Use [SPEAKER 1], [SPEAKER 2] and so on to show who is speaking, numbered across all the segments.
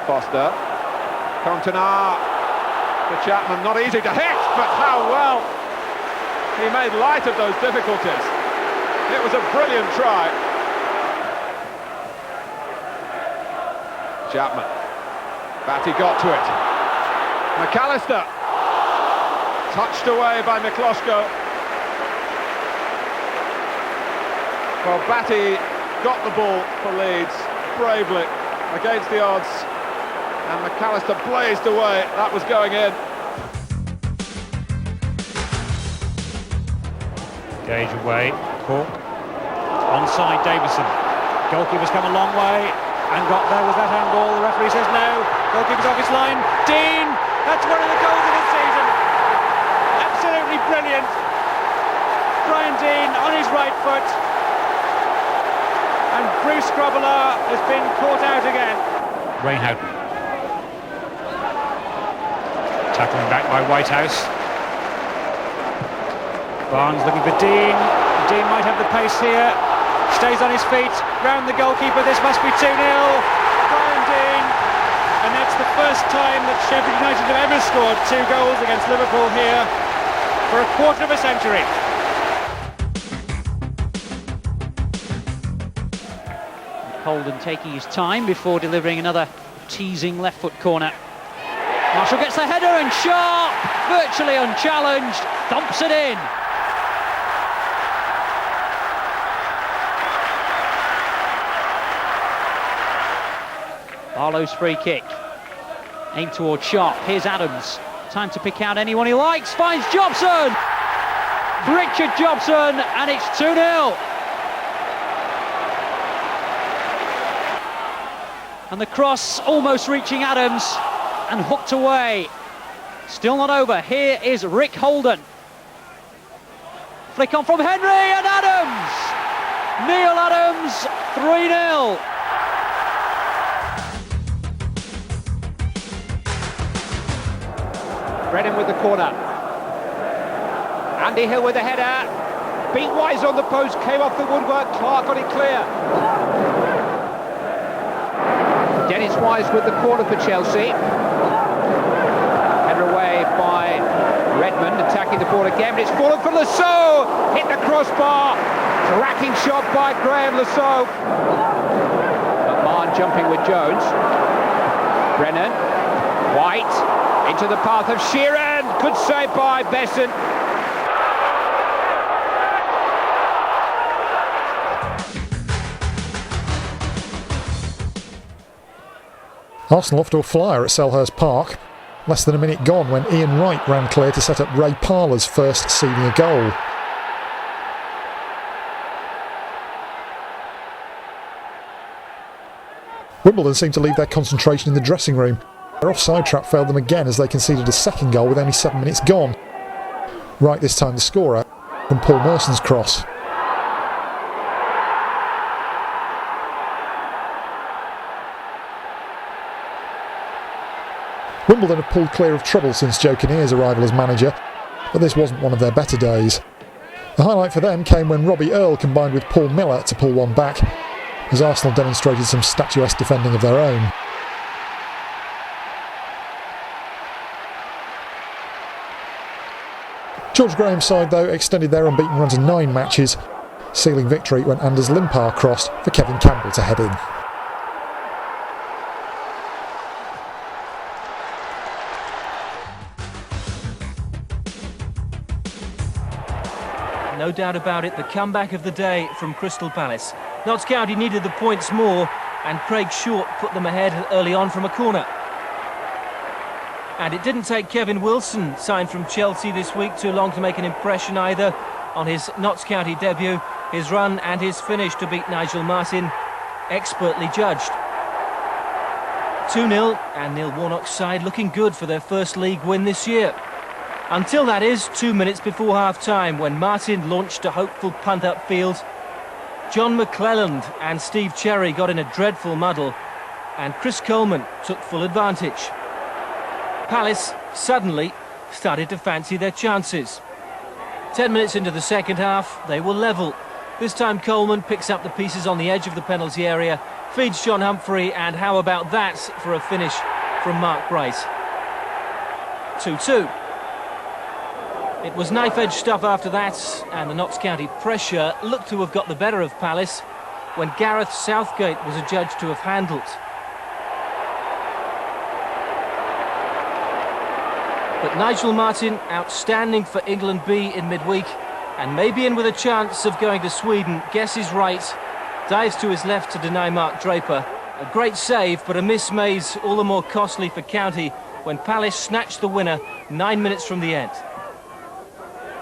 [SPEAKER 1] Foster. Cantona to Chapman, not easy to hit, but how well he made light of those difficulties. It was a brilliant try. Chapman. Batty got to it. McAllister. Touched away by Miklosko. Well, Batty got the ball for Leeds bravely against the odds, and McAllister blazed away. That was going in.
[SPEAKER 2] Gage away, Cork, onside Davison. Goalkeeper's come a long way and got there with that handball. The referee says no. Goalkeeper's off his line. Dean, that's one of the goals of the season. Absolutely brilliant. Brian Dean on his right foot. And Bruce Grobbelaar has been caught out again. Rainhoughton. Tackling back by Whitehouse. Barnes looking for Dean. Dean might have the pace here. Stays on his feet. Round the goalkeeper. This must be 2-0. Brian Dean. And that's the first time that Sheffield United have ever scored 2 goals against Liverpool here for a quarter of a century.
[SPEAKER 3] Holden taking his time before delivering another teasing left foot corner. Marshall gets the header and Sharp, virtually unchallenged, thumps it in. Barlow's free kick. Aimed towards Sharp. Here's Adams. Time to pick out anyone he likes. Finds Jobson. Richard Jobson, and it's 2-0. And the cross almost reaching Adams and hooked away. Still not over. Here is Rick Holden. Flick on from Henry and Adams. Neil Adams, 3-0.
[SPEAKER 4] Brennan with the corner. Andy Hill with the header. Beat Wise on the post, came off the woodwork. Clarke got it clear. Dennis Wise with the corner for Chelsea. Header away by Redmond, attacking the ball again, but it's fallen for Lasso. Hit the crossbar. Cracking shot by Graham Lasso. Mann jumping with Jones. Brennan. White into the path of Sheeran. Good save by Besson.
[SPEAKER 5] Arsenal off to a flyer at Selhurst Park. Less than a minute gone when Ian Wright ran clear to set up Ray Parler's first senior goal. Wimbledon seemed to leave their concentration in the dressing room. Their offside trap failed them again as they conceded a second goal with only 7 minutes gone. Wright this time the scorer from Paul Merson's cross. Wimbledon have pulled clear of trouble since Joe Kinnear's arrival as manager, but this wasn't one of their better days. The highlight for them came when Robbie Earle combined with Paul Miller to pull one back, as Arsenal demonstrated some statuesque defending of their own. George Graham's side, though, extended their unbeaten run to 9 matches, sealing victory when Anders Limpar crossed for Kevin Campbell to head in.
[SPEAKER 6] No doubt about it, the comeback of the day from Crystal Palace. Notts County needed the points more, and Craig Short put them ahead early on from a corner. And it didn't take Kevin Wilson, signed from Chelsea this week, too long to make an impression either on his Notts County debut. His run and his finish to beat Nigel Martin, expertly judged. 2-0, and Neil Warnock's side looking good for their first league win this year. Until that is 2 minutes before half-time, when Martin launched a hopeful punt upfield. John McClelland and Steve Cherry got in a dreadful muddle, and Chris Coleman took full advantage. Palace suddenly started to fancy their chances. 10 minutes into the second half, they were level. This time Coleman picks up the pieces on the edge of the penalty area, feeds John Humphrey, and how about that for a finish from Mark Bright? 2-2. It was knife-edge stuff after that, and the Notts County pressure looked to have got the better of Palace when Gareth Southgate was adjudged to have handled. But Nigel Martyn, outstanding for England B in midweek, and maybe in with a chance of going to Sweden, guesses right, dives to his left to deny Mark Draper. A great save, but a miss made all the more costly for County when Palace snatched the winner 9 minutes from the end.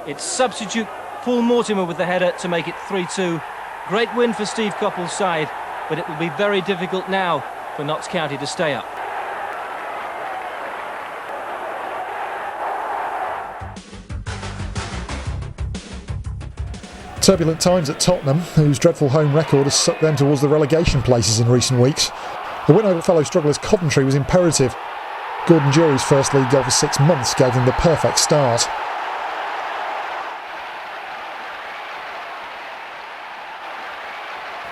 [SPEAKER 6] It's substitute Paul Mortimer with the header to make it 3-2. Great win for Steve Coppell's side, but it will be very difficult now for Notts County to stay up.
[SPEAKER 5] Turbulent times at Tottenham, whose dreadful home record has sucked them towards the relegation places in recent weeks. A win over fellow strugglers Coventry was imperative. Gordon Jury's first league goal for 6 months gave them the perfect start.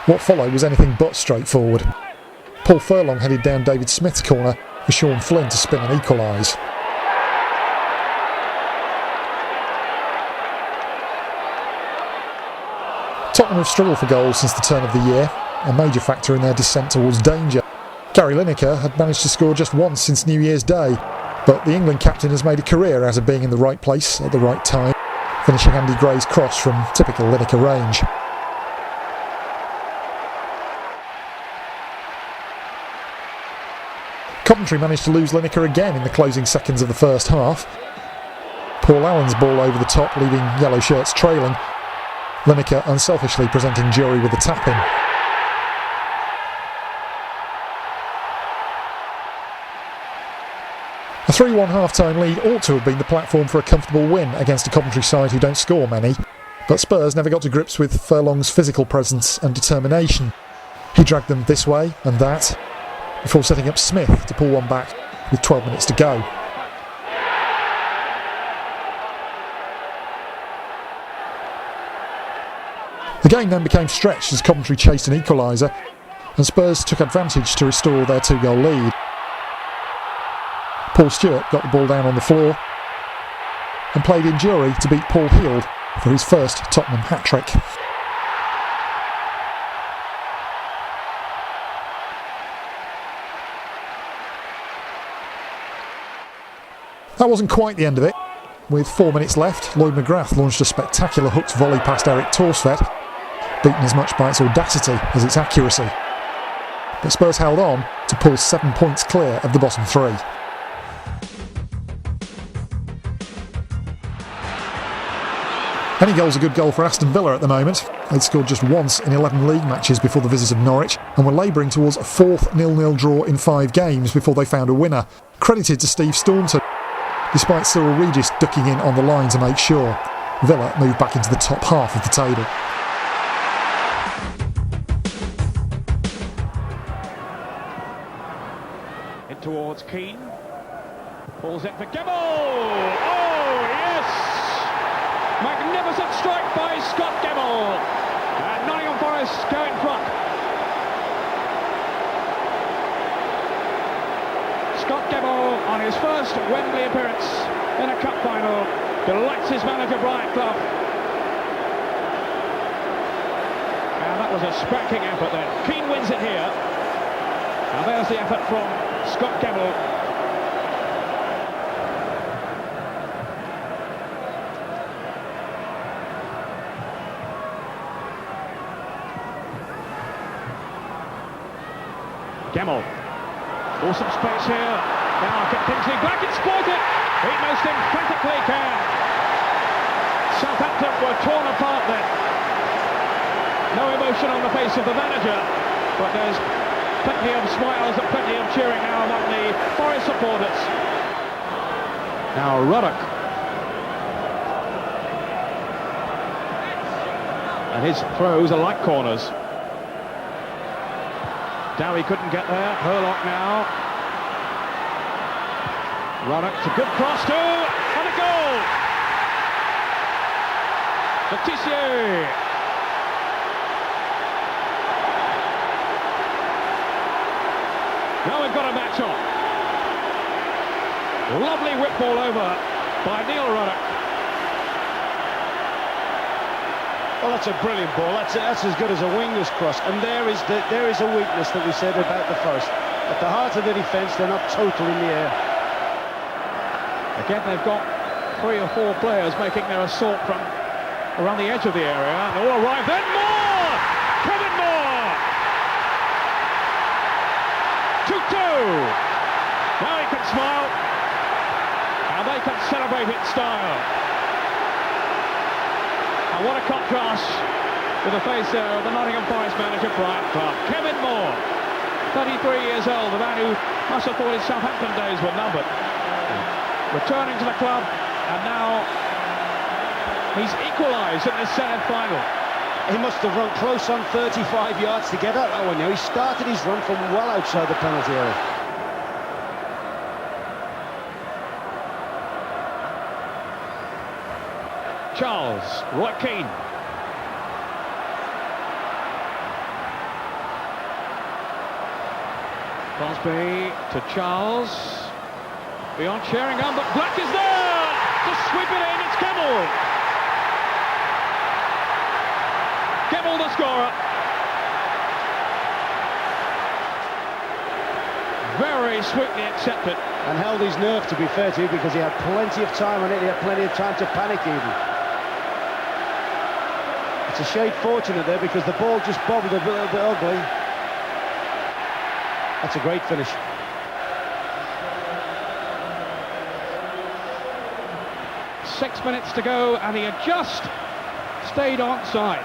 [SPEAKER 5] What followed was anything but straightforward. Paul Furlong headed down David Smith's corner for Sean Flynn to spin and equalise. Tottenham have struggled for goals since the turn of the year, a major factor in their descent towards danger. Gary Lineker had managed to score just once since New Year's Day, but the England captain has made a career out of being in the right place at the right time, finishing Andy Gray's cross from typical Lineker range. Coventry managed to lose Lineker again in the closing seconds of the first half. Paul Allen's ball over the top, leaving yellow shirts trailing. Lineker unselfishly presenting Jury with a tap-in. A 3-1 half-time lead ought to have been the platform for a comfortable win against a Coventry side who don't score many, but Spurs never got to grips with Furlong's physical presence and determination. He dragged them this way and that, before setting up Smith to pull one back with 12 minutes to go. The game then became stretched as Coventry chased an equaliser, and Spurs took advantage to restore their 2-goal lead. Paul Stewart got the ball down on the floor and played in Jury to beat Paul Heald for his first Tottenham hat-trick. That wasn't quite the end of it. With 4 minutes left, Lloyd McGrath launched a spectacular hooked volley past Eric Torsvet, beaten as much by its audacity as its accuracy. But Spurs held on to pull 7 points clear of the bottom three. Any goal's a good goal for Aston Villa at the moment. They'd scored just once in 11 league matches before the visit of Norwich and were labouring towards a fourth 0-0 draw in 5 games before they found a winner. Credited to Steve Staunton, despite Cyril Regis ducking in on the line to make sure. Villa moved back into the top half of the table.
[SPEAKER 1] In towards Keane. Pulls it for Gabriel. Oh, yes! Magnificent strike by Scott Gabriel. And Nottingham Forest go in front. Scott Gabriel on his first Wembley appearance in a cup final delights his manager Brian Clough. And that was a spanking effort there. Keane wins it here. Now there's the effort from Scott Gabriel. Gabriel. Awesome space here. Now Kingsley Black exploit it. He most emphatically can. Southampton were torn apart then. No emotion on the face of the manager, but there's plenty of smiles and plenty of cheering now among the Forest supporters. Now Ruddock. And his throws are like corners. Dowie couldn't get there. Herlock now. Ruddock's a good cross too, and a goal! Letizia. shot. Lovely whip ball over by Neil Ruddock.
[SPEAKER 7] Well, that's a brilliant ball. That's as good as a winger's cross. And there is a weakness that we said about the Forest. At the heart of the defence, they're not total in the air.
[SPEAKER 1] Again, they've got 3 or 4 players making their assault from around the edge of the area. And all arrive. Then Moore! Kevin Moore! 2-2. Now he can smile. And they can celebrate in style. And what a contrast with the face of the Nottingham Forest manager, Clive Tyldesley. Kevin Moore, 33 years old, the man who must have thought his Southampton days were numbered. Returning to the club, and now he's equalised in this semi-final.
[SPEAKER 7] He must have run close on 35 yards to get out that one. He started his run from well outside the penalty area.
[SPEAKER 1] Charles, Roy Keane. Crosby to Charles. Beyond Sheringham, but Black is there! To sweep it in, it's Gemmell! Gemmell the scorer. Very sweetly accepted.
[SPEAKER 7] And held his nerve, to be fair to you, because he had plenty of time on it. He had plenty of time to panic even. It's a shade fortunate there because the ball just bobbled a little bit ugly. That's a great finish.
[SPEAKER 1] Six minutes to go, and he had just stayed onside.